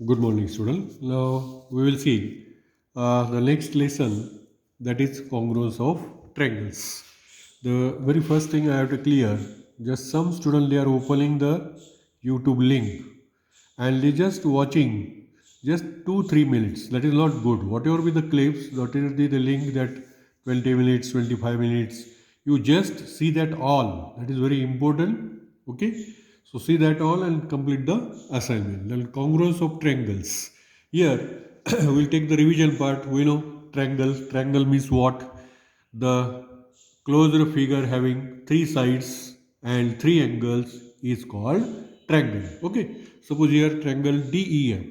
Good morning, student. Now we will see the next lesson, that is congruence of triangles. The very first thing I have to clear, just some student they are opening the YouTube link and they just watching just 2 3 minutes. That is not good. Whatever be the clips, whatever be the link that 20 minutes, 25 minutes, you just see that all. That is very important. Okay. So see that all and complete the assignment. Then congruence of triangles. Here we'll take the revision part. We know triangle. Triangle means what? The closed figure having three sides and three angles is called triangle. Okay. Suppose here triangle DEF.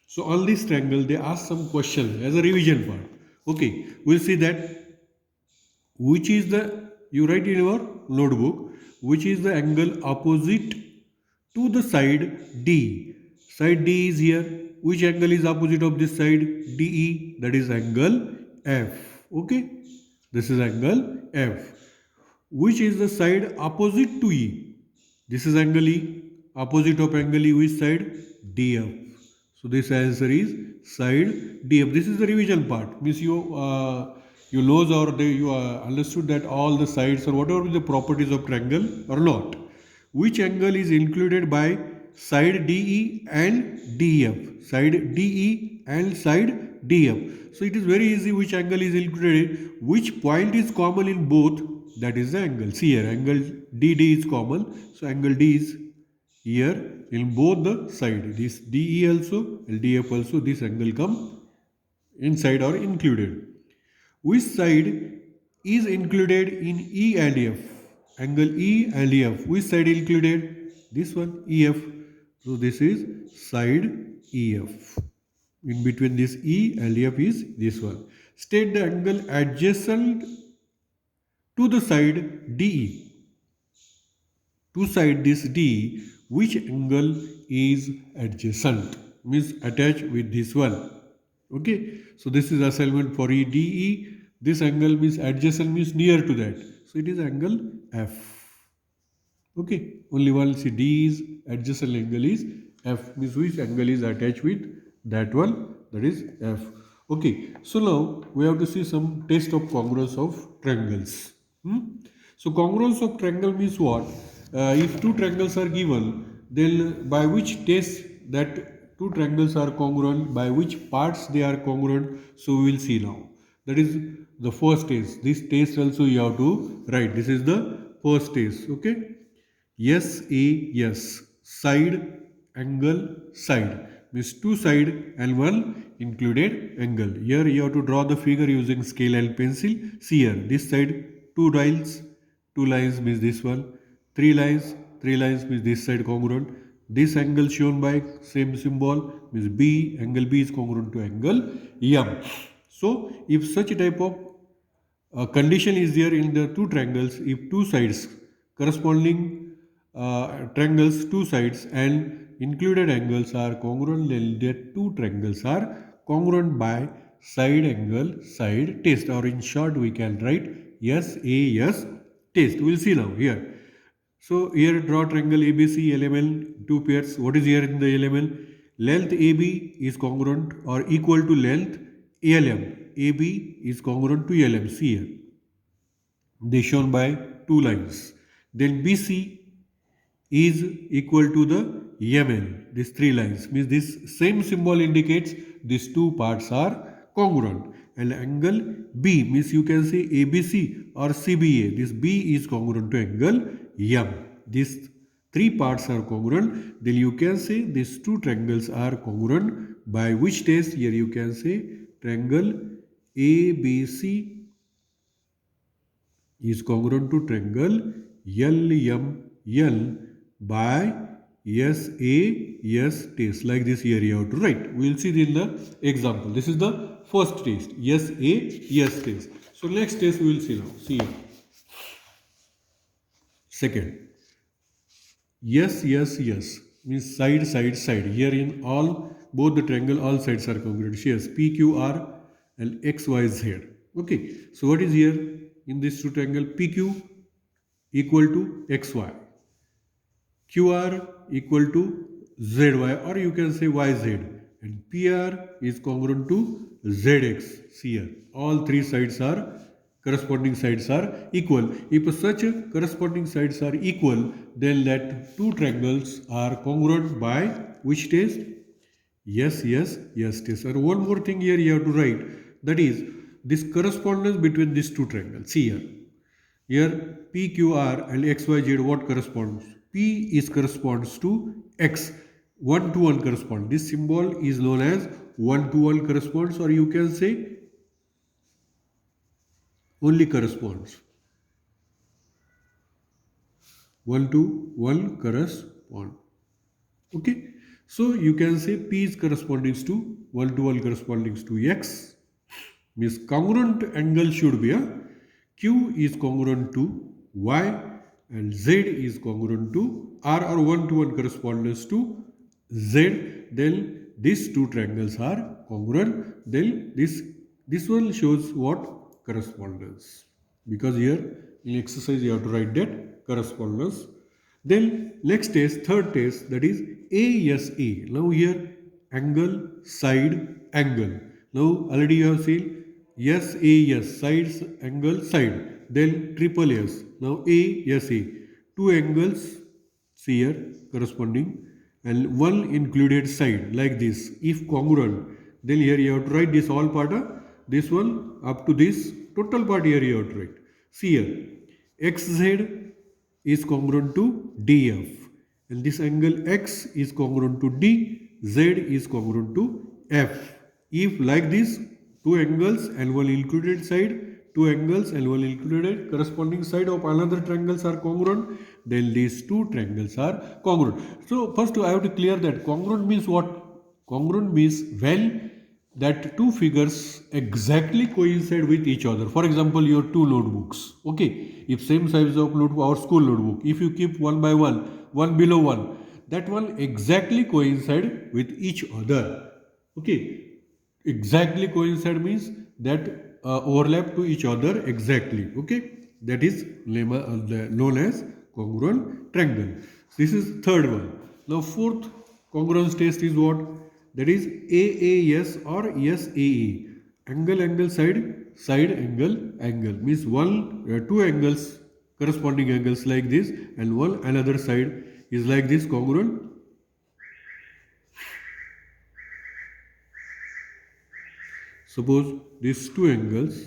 So on this triangle they ask some question as a revision part. Okay. We'll see that which is the, you write in your notebook, which is the angle opposite to the side D. Side D is here. Which angle is opposite of this side DE? That is angle F. Okay, this is angle F. Which is the side opposite to E? This is angle E. Opposite of angle E, which side? DF. So this answer is side DF. This is the revision part. Means you knows or you understood that all the sides or whatever the properties of triangle or not. Which angle is included by side DE and DF? Side DE and side DF. So it is very easy which angle is included. Which point is common in both? That is the angle. See here, angle DD is common. So angle D is here in both the side. This DE also, LDF also, this angle come inside or included. Which side is included in E and F? Angle E and F. Which side included? This one, EF. So this is side EF. In between this E and F is this one. State the angle adjacent to the side DE. To side this D, which angle is adjacent? Means attached with this one. Okay, so this is assignment for EDE. This angle means adjacent means near to that. So it is angle F. Okay, only one. See, D is adjacent angle is F, means which angle is attached with that one, that is F. Okay, so now we have to see some test of congruence of triangles. So congruence of triangle means what? If two triangles are given, then by which test that two triangles are congruent, by which parts they are congruent, so we will see now. That is the first test. This test also you have to write. This is the first test. Okay. Yes, A, yes. Side, angle, side. Means two side and one included angle. Here you have to draw the figure using scale and pencil. See here, this side two lines means this one, three lines means this side congruent. This angle shown by same symbol means B, angle B is congruent to angle M. So if such type of condition is there in the two triangles, if two sides corresponding triangles, two sides and included angles are congruent, then the two triangles are congruent by side angle side test, or in short we can write SAS test. We will see now here. So here draw triangle ABC LML, two pairs. What is here in the LML? Length AB is congruent or equal to length ALM. AB is congruent to LM. See here. They shown by two lines. Then BC is equal to the ML. These three lines means this same symbol indicates these two parts are congruent. And angle B means you can say ABC or CBA. This B is congruent to angle M. These three parts are congruent. Then you can say these two triangles are congruent by which test? Here you can say triangle ABC is congruent to triangle LML by SAS test. Like this here you have to write. We will see in the example. This is the first test. SAS test. So next test we will see now. See here. Second. Yes means side. Here in all both the triangle all sides are congruent. Yes, PQR and XYZ. Okay. So what is here in this two triangle? PQ equal to XY. QR equal to ZY, or you can say YZ. PR is congruent to ZX here. All three sides are corresponding sides are equal. If such corresponding sides are equal, then that two triangles are congruent by which test? Yes, yes, yes test. And one more thing here you have to write, that is this correspondence between these two triangles. See here. Here PQR and XYZ what corresponds? P is corresponds to X. 1 to 1 corresponds. This symbol is known as 1 to 1 corresponds, or you can say only corresponds. 1 to 1 correspond. Okay. So you can say P is corresponding to 1 to 1 corresponding to X. Means congruent angle should be a Q is congruent to Y and Z is congruent to R, or 1 to 1 corresponds to Z. Then these two triangles are congruent. Then this one shows what? Correspondence. Because here in exercise you have to write that correspondence. Then next test, third test, that is ASA. Now here angle, side, angle. Now already you have seen SAS, sides, angle, side. Then triple S. Now ASA. Two angles here corresponding and one included side like this. If congruent, then here you have to write this all part, this one up to this total part here you have to write. See here, XZ is congruent to DF and this angle X is congruent to D, Z is congruent to F. If like this, two angles and one included side, two angles and one included corresponding side of another triangles are congruent, then these two triangles are congruent. So first I have to clear that congruent means what? Congruent means when that two figures exactly coincide with each other. For example, your two notebooks. Okay, if same size of notebook, our school notebook, if you keep one by one, one below one, that one exactly coincide with each other. Okay, exactly coincide means that overlap to each other exactly. Okay, that is known as congruent triangle. This is third one. Now fourth congruence test is what? That is AAS or SAA. Angle, angle, side, side, angle, angle. Means two angles, corresponding angles like this, and one another side is like this congruent. Suppose these two angles,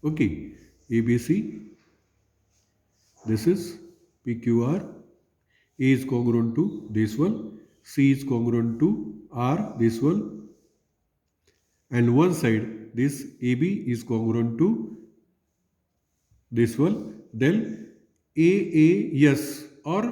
okay, ABC, this is PQR, A is congruent to this one, C is congruent to R, this one, and one side, this AB is congruent to this one, then AAS or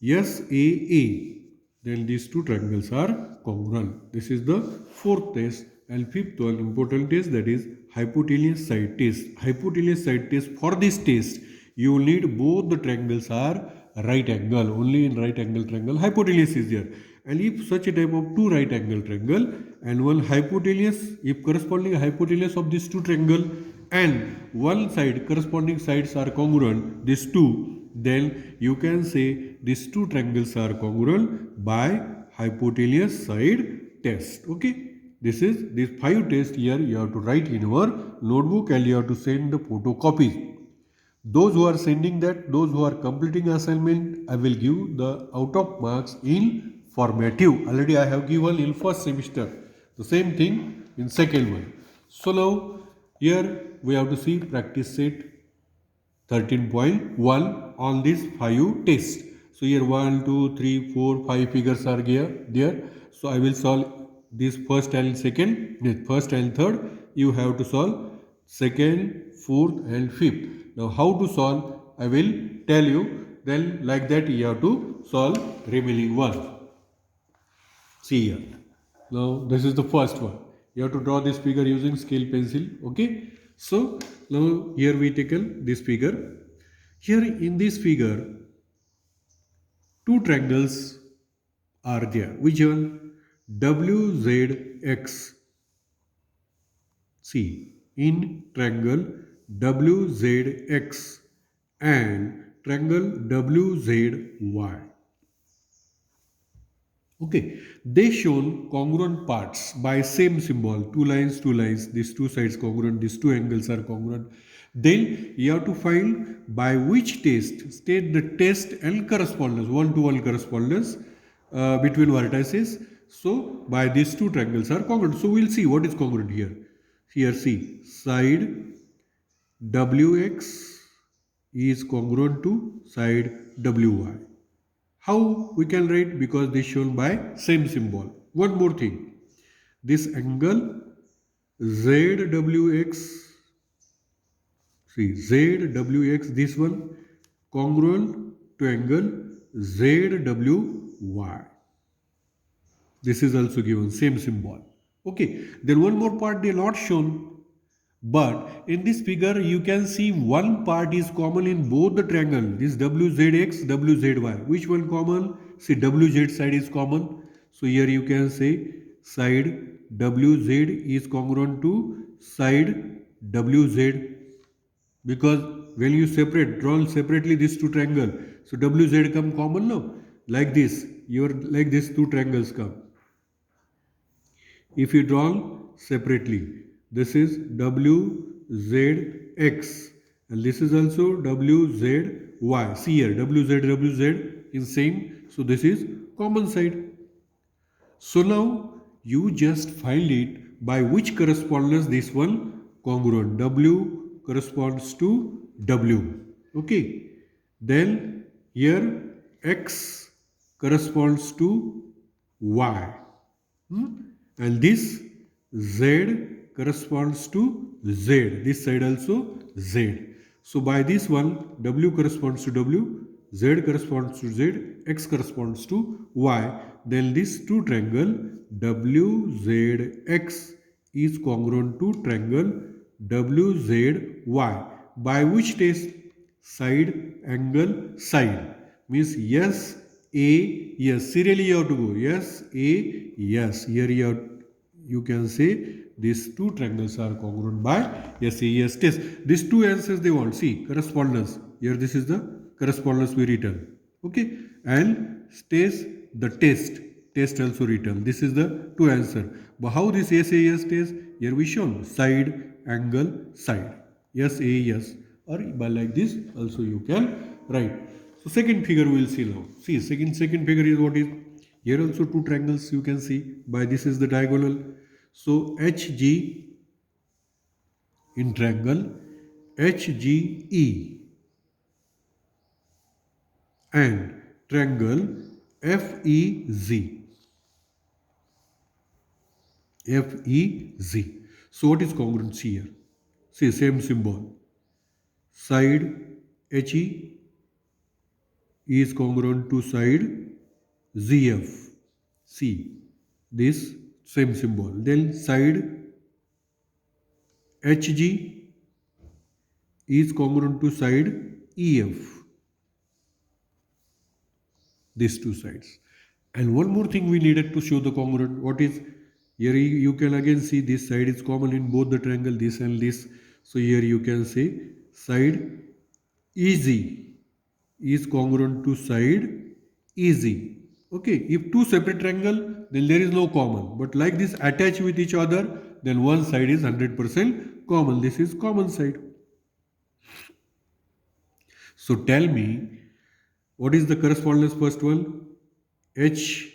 SAA, then these two triangles are congruent. This is the fourth test. And fifth one important test, that is hypotenuse side test. Hypotenuse side test, for this test you will need both the triangles are right angle. Only in right angle triangle hypotenuse is there. And if such a type of two right angle triangle and one hypotenuse, if corresponding hypotenuse of these two triangle and one side corresponding sides are congruent, these two, then you can say these two triangles are congruent by hypotenuse side test. Okay. This is these 5 tests here you have to write in your notebook and you have to send the photocopies. Those who are sending that, those who are completing assignment, I will give the out of marks in formative. Already I have given in first semester. The same thing in second one. So now here we have to see practice set 13.1 on this 5 tests. So here 1, 2, 3, 4, 5 figures are there. So I will solve this first and second, first and third, you have to solve second, fourth and fifth. Now how to solve, I will tell you, then like that you have to solve remaining one. See here. Now this is the first one. You have to draw this figure using scale pencil. Okay. So now here we taken this figure. Here in this figure, two triangles are there. Which one? WZX. See, in triangle WZX and triangle WZY. Okay, they shown congruent parts by same symbol, two lines, these two sides congruent, these two angles are congruent. Then you have to find by which test, state the test and correspondence, one-to-one correspondence between vertices. So by these two triangles are congruent. So we'll see what is congruent here. Here see, side WX is congruent to side WY. How we can write? Because this shown by same symbol. One more thing. This angle ZWX, see ZWX, this one congruent to angle ZWY. This is also given, same symbol. Okay, then one more part they not shown. But in this figure, you can see one part is common in both the triangle. This WZX, WZY. Which one common? See, WZ side is common. So here you can say side WZ is congruent to side WZ. Because when you separate, draw separately these two triangle. So WZ come common now. Like this, like these two triangles come. If you draw separately, this is WZX and this is also WZY. See here, WZ is same. So this is common side. So now you just find it by which correspondence this one congruent. W corresponds to W. Okay. Then here X corresponds to Y. And this Z corresponds to Z. This side also Z. So by this one, W corresponds to W, Z corresponds to Z, X corresponds to Y. Then this two triangle WZX is congruent to triangle WZY. By which test? Side, angle, side. Means yes, A, yes. Serially you have to go. Yes, A, yes. Here you can say these two triangles are congruent by SAS test. These two answers they want. See, correspondence. Here this is the correspondence we written. Okay. And stays the test. Test also written. This is the two answer. But how this SAS test? Here we shown side, angle, side. Yes, A, yes. Or by like this also you can write. So second figure we will see now. See, second figure is what is? Here also two triangles you can see. By this is the diagonal. So HG in triangle HGE and triangle FEZ. FEZ. So what is congruency here? See, same symbol. Side HE is congruent to side ZF. See, this same symbol. Then side HG is congruent to side EF. These two sides. And one more thing we needed to show the congruent. What is? Here you can again see this side is common in both the triangle, this and this. So here you can say side EZ is congruent to side EZ. Okay, if two separate triangle, then there is no common. But like this attached with each other, then one side is 100% common. This is common side. So tell me, what is the correspondence first one? H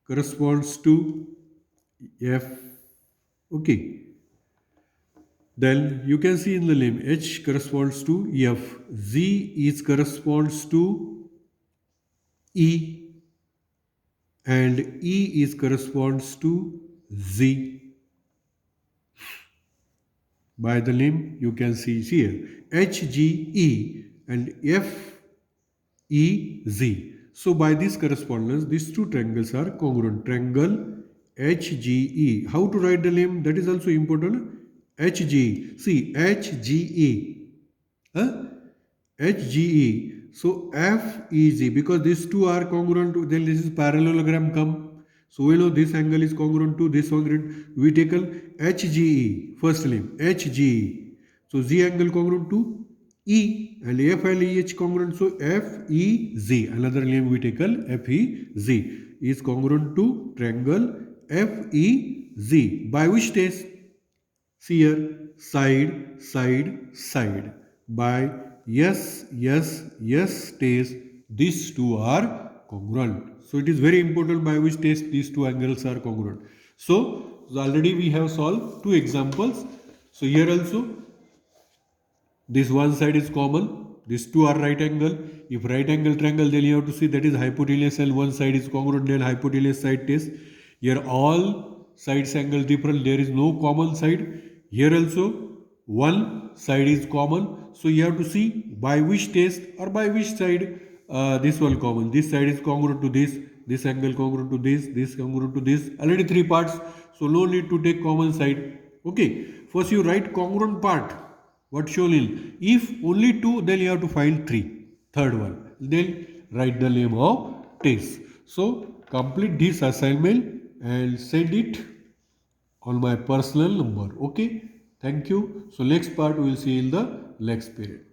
corresponds to F. Okay. Then you can see in the name H corresponds to F. Z is corresponds to E. And E is corresponds to Z. By the name you can see here HGE and FEZ. So by this correspondence, these two triangles are congruent. Triangle HGE. How to write the name? That is also important. HGE. See, HGE. HGE. So FEZ, because these two are congruent, then this is parallelogram come. So we know this angle is congruent to this angle. We take HGE, first name, HGE. So Z angle congruent to E and F and EH congruent. So FEZ, another name we take FEZ. is congruent to triangle FEZ. By which test? See here, side, side, side. By yes, yes, yes test, these two are congruent. So it is very important by which test these two angles are congruent. So already we have solved two examples. So here also this one side is common. These two are right angle. If right angle triangle, then you have to see that is hypotenuse and one side is congruent, then hypotenuse side test. Here all sides angle different. There is no common side. Here also one side is common. So you have to see by which test or by which side this one common. This side is congruent to this angle congruent to this congruent to this. Already three parts. So no need to take common side. Okay. First you write congruent part. What shown in? If only two, then you have to find three. Third one. Then write the name of test. So complete this assignment and send it on my personal number. Okay. Thank you. So next part we will see in the next period.